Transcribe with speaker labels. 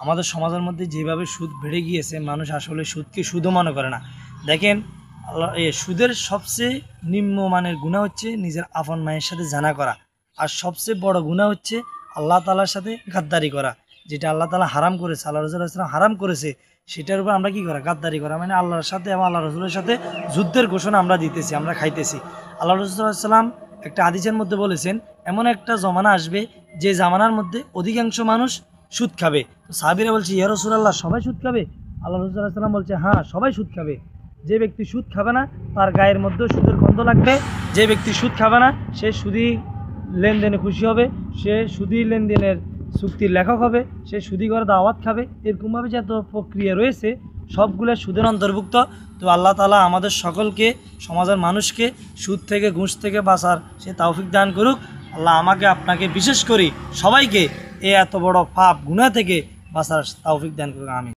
Speaker 1: আমাদের সমাজের মধ্যে যেভাবে সুদ বেড়ে গিয়েছে, মানুষ আসলে সুদকে সুদও মনে করে না। দেখেন, সুদের সবচেয়ে নিম্নমানের গুনাহ হচ্ছে নিজের আপন মায়ের সাথে জানা করা, আর সবচেয়ে বড় গুনাহ হচ্ছে আল্লাহ তাআলার সাথে গাদ্দারি করা। যেটা আল্লাহ তাআলা হারাম করেছে, আল্লাহ রাসূল সাল্লাল্লাহু আলাইহি ওয়াসাল্লাম হারাম করেছে, সেটার উপর আমরা কি করা? গাদ্দারি করা। মানে আল্লাহর সাথে এবং আল্লাহ রাসূলের সাথে যুদ্ধের ঘোষণা আমরা দিতেছি, আমরা খাইতেছি। আল্লাহ রাসূল সাল্লাল্লাহু আলাইহি ওয়াসাল্লাম একটা হাদিসের মধ্যে বলেছেন, এমন একটা জমানা আসবে যে জামানার মধ্যে অধিকাংশ মানুষ সুদ খাবে। তো সাহাবীরা বলছে, ইয়া রাসূলুল্লাহ, সবাই সুদ খাবে? আল্লাহ রাসূল সাল্লাল্লাহু আলাইহি ওয়াসাল্লাম বলছে, হ্যাঁ, সবাই সুদ খাবে। যে ব্যক্তি সুদ খাবে না তার গায়ের মধ্যে সুদের গন্ধ লাগবে, যে ব্যক্তি সুদ খাবে না সে সুদি লেনদেনে খুশি হবে, সে সুদি লেনদেনের চুক্তির লেখক হবে, সে সুদি করে দাওয়াত খাবে। এরকমভাবে যত প্রক্রিয়া রয়েছে সবগুলো সুদের অন্তর্ভুক্ত। তো আল্লাহ তাআলা আমাদের সকলকে, সমাজের মানুষকে সুদ থেকে, ঘুষ থেকে বাঁচার সে তৌফিক দান করুক। আল্লাহ আমাকে, আপনাকে, বিশেষ করে সবাইকে এত বড় পাপ গুনাহ থেকে বাঁচার তৌফিক দান করুক। আমিন।